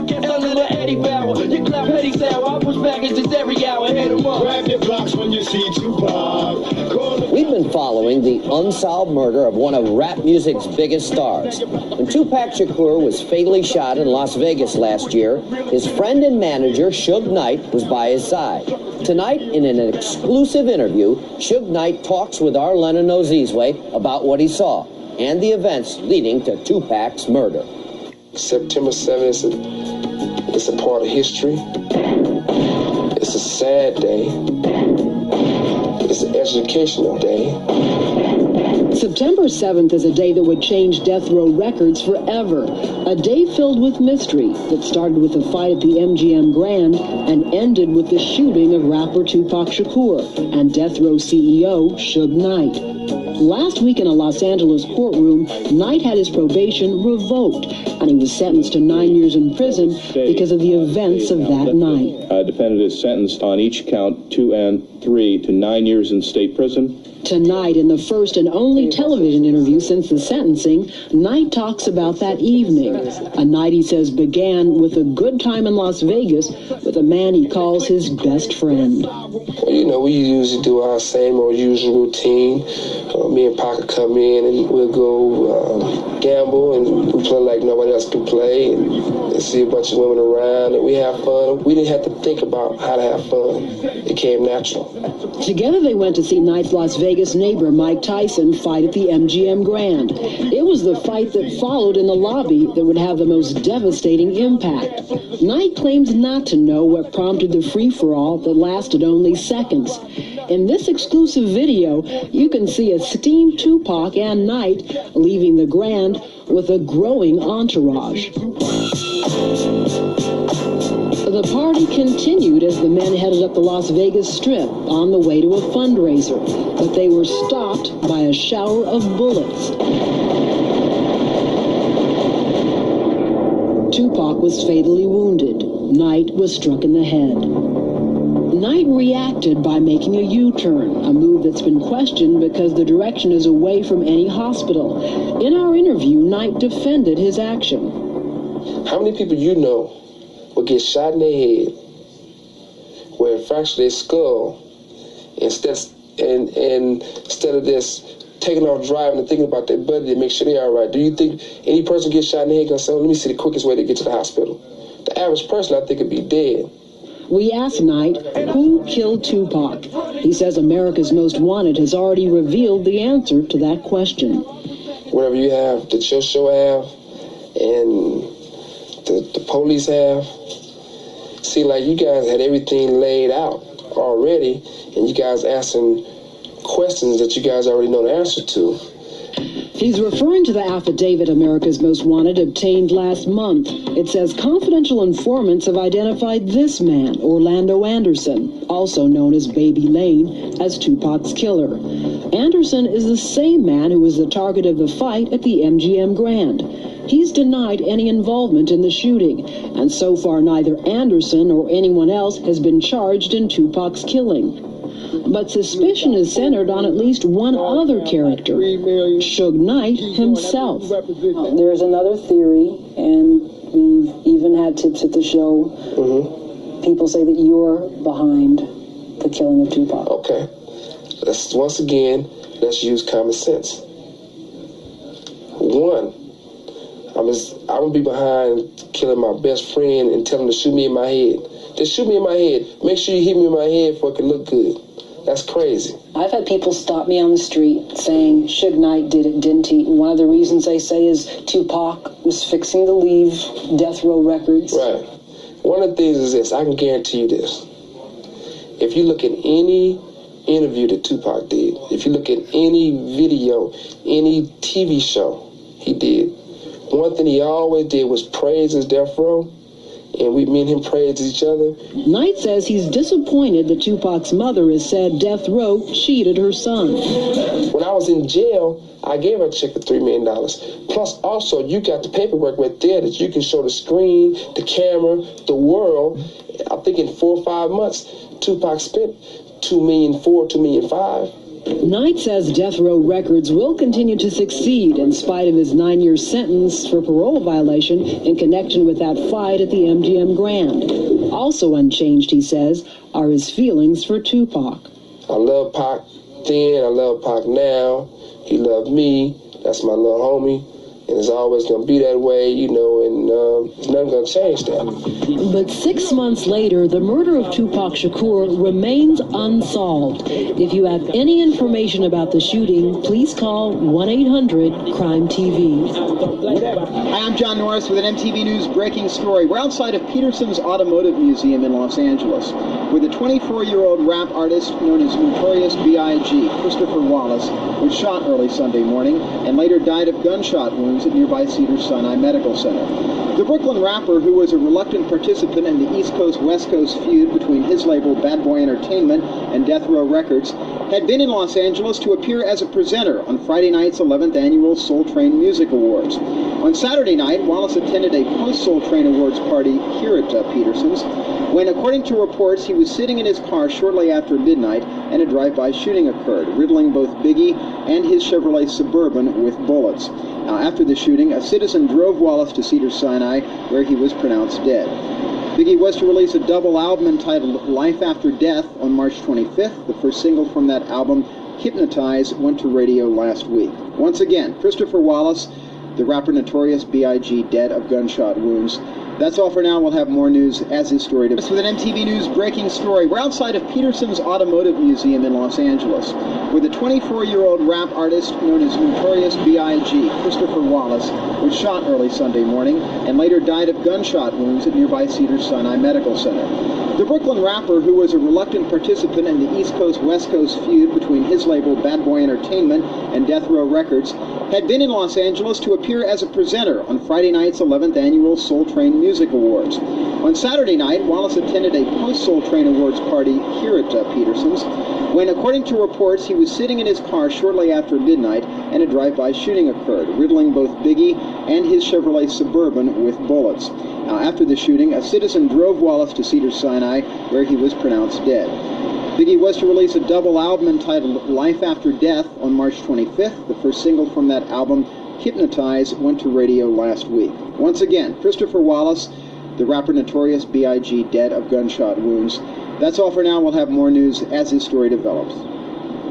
get under the Eddie Bauer. You clap Petty sour, I push back just every hour. Hit 'em up. Grab your blocks when you see Tupac. We've been following the unsolved murder of one of rap music's biggest stars. When Tupac Shakur was fatally shot in Las Vegas last year, his friend and manager, Suge Knight, was by his side. Tonight, in an exclusive interview, Suge Knight talks with our Lennon Ozizwe about what he saw and the events leading to Tupac's murder. September 7th is a part of history. It's a sad day. It's an educational day. September 7th is a day that would change death row records forever. A day filled with mystery that started with a fight at the MGM Grand and ended with the shooting of rapper Tupac Shakur and death row CEO Suge Knight. Last week in a Los Angeles courtroom, Knight had his probation revoked, and he was sentenced to 9 years in prison because of the events of that night. Defendant is sentenced on each count 2 and 3 to 9 years in state prison. Tonight, in the first and only television interview since the sentencing, Knight talks about that evening. A night he says began with a good time in Las Vegas with a man he calls his best friend. Well, you know, we usually do our same old usual routine. Me and Pac come in and we'll go gamble and we play like nobody else can play and see a bunch of women around and we have fun. We didn't have to think about how to have fun. It came natural. Together they went to see Knight's Las Vegas neighbor Mike Tyson fight at the MGM Grand. It was the fight that followed in the lobby that would have the most devastating impact. Knight claims not to know what prompted the free-for-all that lasted only seconds. In this exclusive video, you can see a steamed Tupac and Knight leaving the Grand with a growing entourage. The party continued as the men headed up the Las Vegas Strip on the way to a fundraiser, but they were stopped by a shower of bullets. Tupac was fatally wounded. Knight was struck in the head. Knight reacted by making a U-turn, a move that's been questioned because the direction is away from any hospital. In our interview, Knight defended his action. How many people you know will get shot in their head where it fractures their skull instead of this taking off driving and thinking about their buddy to make sure they're all right? Do you think any person gets shot in the head gonna say, let me see the quickest way to get to the hospital? The average person, I think, would be dead. We asked Knight, who killed Tupac? He says America's Most Wanted has already revealed the answer to that question. Whatever you have, that your show have, and the police have, see, like, you guys had everything laid out already, and you guys asking questions that you guys already know the answer to. He's referring to the affidavit America's Most Wanted obtained last month. It says confidential informants have identified this man, Orlando Anderson, also known as Baby Lane, as Tupac's killer. Anderson is the same man who was the target of the fight at the MGM Grand. He's denied any involvement in the shooting, and so far neither Anderson or anyone else has been charged in Tupac's killing. But suspicion is centered on at least one other character, Suge Knight himself. There's another theory, and we've even had tips at the show. People say that you're behind the killing of Tupac. Okay. Once again, let's use common sense. One, I'm gonna be behind killing my best friend and tell him to shoot me in my head. Just shoot me in my head. Make sure you hit me in my head so it can look good. That's crazy. I've had people stop me on the street saying Suge Knight did it, didn't he? And one of the reasons they say is Tupac was fixing to leave death row records. Right. One of the things is this. I can guarantee you this. If you look at any interview that Tupac did, if you look at any video, any TV show he did, one thing he always did was praise his death row, and me and him praised each other. Knight says he's disappointed that Tupac's mother has said death row cheated her son. When I was in jail, I gave her a check for $3 million. Plus, also, you got the paperwork right there that you can show the screen, the camera, the world. I think in 4 or 5 months, Tupac spent $2.4 million, $2.5 million. Knight says Death Row Records will continue to succeed in spite of his 9-year sentence for parole violation in connection with that fight at the MGM Grand. Also unchanged, he says, are his feelings for Tupac. I love Pac then, I love Pac now. He loved me. That's my little homie. And it's always going to be that way, you know, and there's nothing going to change that. But 6 months later, the murder of Tupac Shakur remains unsolved. If you have any information about the shooting, please call 1-800-CRIME-TV. Hi, I'm John Norris with an MTV News breaking story. We're outside of Peterson's Automotive Museum in Los Angeles, where the 24-year-old rap artist known as Notorious B.I.G, Christopher Wallace, was shot early Sunday morning and later died of gunshot wounds at nearby Cedars-Sinai Medical Center. The Brooklyn rapper, who was a reluctant participant in the East Coast-West Coast feud between his label Bad Boy Entertainment and Death Row Records, had been in Los Angeles to appear as a presenter on Friday night's 11th annual Soul Train Music Awards. On Saturday night, Wallace attended a post-Soul Train Awards party here at Peterson's, when, according to reports, he was sitting in his car shortly after midnight and a drive-by shooting occurred, riddling both Biggie and his Chevrolet Suburban with bullets. Now, after the shooting, a citizen drove Wallace to Cedars-Sinai, where he was pronounced dead. Biggie was to release a double album entitled Life After Death on March 25th. The first single from that album, Hypnotize, went to radio last week. Once again, Christopher Wallace, the rapper Notorious B.I.G, dead of gunshot wounds. That's all for now. We'll have more news as this story develops. With an MTV News breaking story, we're outside of Peterson's Automotive Museum in Los Angeles, where the 24-year-old rap artist known as Notorious B.I.G, Christopher Wallace, was shot early Sunday morning and later died of gunshot wounds at nearby Cedars-Sinai Medical Center. The Brooklyn rapper, who was a reluctant participant in the East Coast-West Coast feud between his label Bad Boy Entertainment and Death Row Records, had been in Los Angeles to appear as a presenter on Friday night's 11th annual Soul Train Music Awards. On Saturday night, Wallace attended a post-Soul Train Awards party here at Peterson's, when, according to reports, he was sitting in his car shortly after midnight and a drive-by shooting occurred, riddling both Biggie and his Chevrolet Suburban with bullets. Now, after the shooting, a citizen drove Wallace to Cedars-Sinai, where he was pronounced dead. Biggie was to release a double album entitled Life After Death on March 25th. The first single from that album, Hypnotize, went to radio last week. Once again, Christopher Wallace, the rapper Notorious B.I.G, dead of gunshot wounds. That's all for now. We'll have more news as this story develops.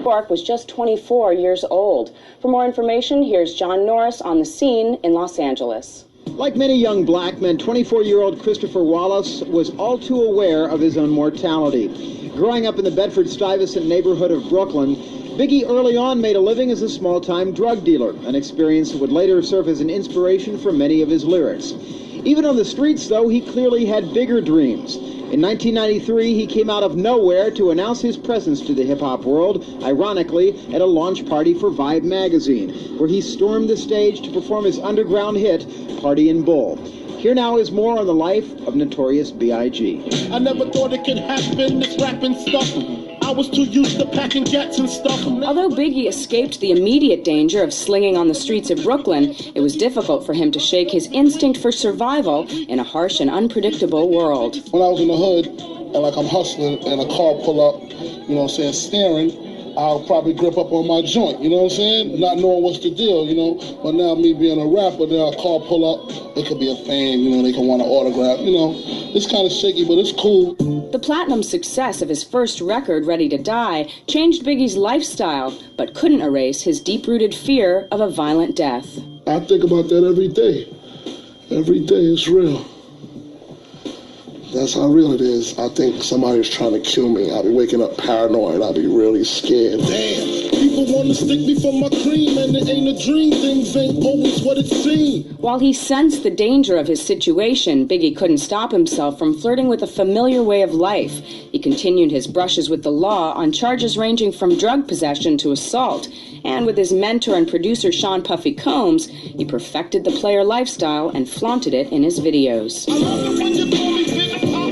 Clark was just 24 years old. For more information, here's John Norris on the scene in Los Angeles. Like many young black men, 24-year-old Christopher Wallace was all too aware of his own mortality. Growing up in the Bedford-Stuyvesant neighborhood of Brooklyn, Biggie early on made a living as a small-time drug dealer, an experience that would later serve as an inspiration for many of his lyrics. Even on the streets, though, he clearly had bigger dreams. In 1993, he came out of nowhere to announce his presence to the hip-hop world, ironically, at a launch party for Vibe magazine, where he stormed the stage to perform his underground hit, Party in Bull. Here now is more on the life of Notorious B.I.G. I never thought it could happen, this rapping stuff. I was too used to packing gats and stuff. Although Biggie escaped the immediate danger of slinging on the streets of Brooklyn, it was difficult for him to shake his instinct for survival in a harsh and unpredictable world. When I was in the hood, and like I'm hustling, and a car pull up, you know what I'm saying, staring, I'll probably grip up on my joint, you know what I'm saying? Not knowing what's the deal, you know? But now me being a rapper, then a car pull up, it could be a fan, you know, they can want an autograph, you know? It's kind of shaky, but it's cool. The platinum success of his first record, Ready to Die, changed Biggie's lifestyle, but couldn't erase his deep-rooted fear of a violent death. I think about that every day. Every day, it's real. That's how real it is. I think somebody's trying to kill me. I'll be waking up paranoid. I'll be really scared. Damn. People want to stick me for my cream, and it ain't a dream. Things ain't always what it seems. While he sensed the danger of his situation, Biggie couldn't stop himself from flirting with a familiar way of life. He continued his brushes with the law on charges ranging from drug possession to assault. And with his mentor and producer Sean Puffy Combs, he perfected the player lifestyle and flaunted it in his videos. I love it when you call me Big Pop.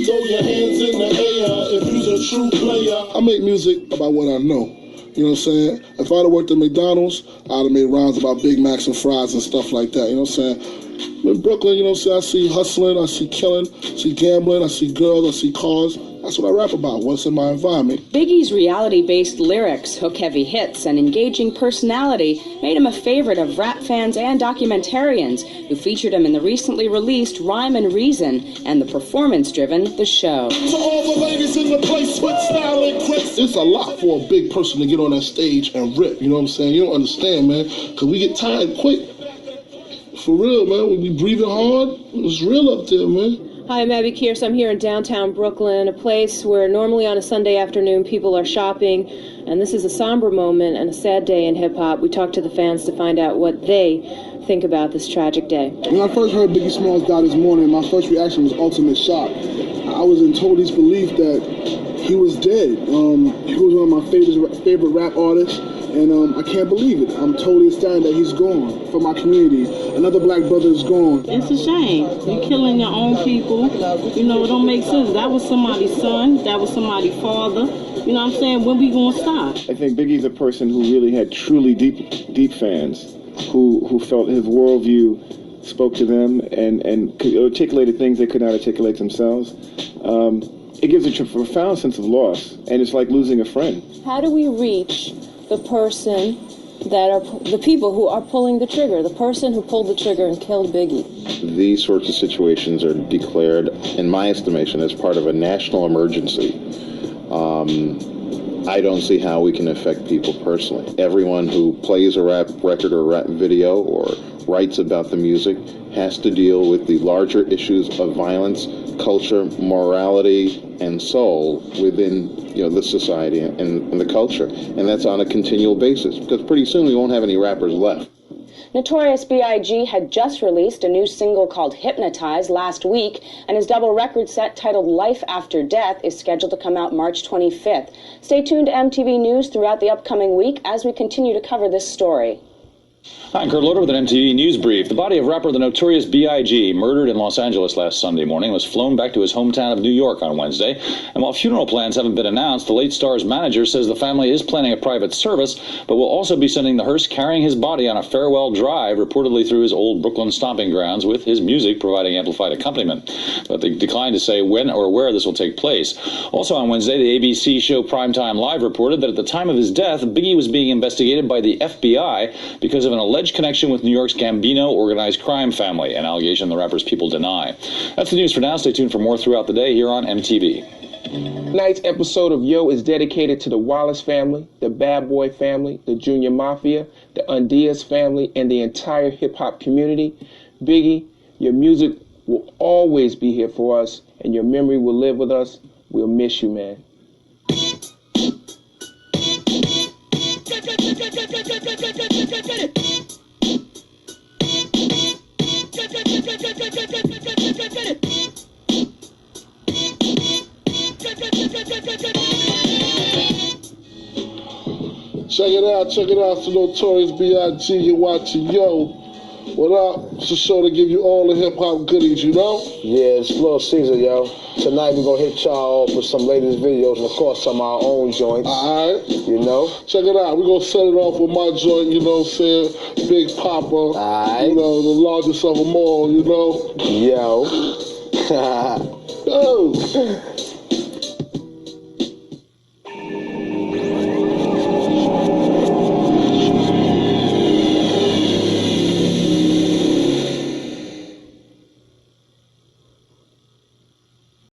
Throw your hands in the air if you're a true player. I make music about what I know. You know what I'm saying? If I'd have worked at McDonald's, I'd have made rhymes about Big Macs and fries and stuff like that. You know what I'm saying? In Brooklyn, you know what I'm saying? I see hustling, I see killing, I see gambling, I see girls, I see cars. That's what I rap about, what's in my environment. Biggie's reality-based lyrics, hook-heavy hits, and engaging personality made him a favorite of rap fans and documentarians who featured him in the recently released Rhyme and Reason and the performance-driven The Show. To all the ladies in the place with style and grace. It's a lot for a big person to get on that stage and rip, you know what I'm saying? You don't understand, man, because we get tired quick. For real, man, when we breathing hard, it's real up there, man. Hi, I'm Abby Kearse. I'm here in downtown Brooklyn, a place where normally on a Sunday afternoon people are shopping, and this is a somber moment and a sad day in hip-hop. We talked to the fans to find out what they think about this tragic day. When I first heard Biggie Smalls die this morning, my first reaction was ultimate shock. I was in total disbelief that he was dead. He was one of my favorite rap artists. And I can't believe it. I'm totally astounded that he's gone from my community. Another black brother is gone. It's a shame. You're killing your own people. You know, it don't make sense. That was somebody's son. That was somebody's father. You know what I'm saying? When we gonna stop? I think Biggie's a person who really had truly deep fans who felt his worldview spoke to them and articulated things they could not articulate themselves. It gives a profound sense of loss, and it's like losing a friend. How do we reach the person that are the people who are pulling the trigger, the person who pulled the trigger and killed Biggie? These sorts of situations are declared, in my estimation, as part of a national emergency. I don't see how we can affect people personally. Everyone who plays a rap record or rap video or writes about the music has to deal with the larger issues of violence, culture, morality, and soul within the society and the culture. And that's on a continual basis, because pretty soon we won't have any rappers left. Notorious B.I.G. had just released a new single called Hypnotize last week, and his double record set titled Life After Death is scheduled to come out March 25th. Stay tuned to MTV News throughout the upcoming week as we continue to cover this story. Hi, I'm Kurt Loder with an MTV News Brief. The body of rapper the Notorious B.I.G., murdered in Los Angeles last Sunday morning, was flown back to his hometown of New York on Wednesday. And while funeral plans haven't been announced, the late star's manager says the family is planning a private service, but will also be sending the hearse carrying his body on a farewell drive, reportedly through his old Brooklyn stomping grounds, with his music providing amplified accompaniment. But they declined to say when or where this will take place. Also on Wednesday, the ABC show Primetime Live reported that at the time of his death, Biggie was being investigated by the FBI because of an alleged connection with New York's Gambino organized crime family, an allegation the rapper's people deny. That's the news for now. Stay tuned for more throughout the day here on MTV. Tonight's episode of Yo is dedicated to the Wallace family, the Bad Boy family, the Junior Mafia, the Undias family, and the entire hip-hop community. Biggie, your music will always be here for us, and your memory will live with us. We'll miss you, man. Check it out, it's the Notorious B.I.G. You're watching Yo. What up? It's a show to give you all the hip-hop goodies, you know? Yeah, it's Little Caesar, yo. Tonight we're gonna hit y'all off with some latest videos and of course some of our own joints. Alright. You know? Check it out. We're gonna set it off with my joint, you know what I'm saying? Big Papa. Alright. You know, the largest of them all, you know? Yo. Oh.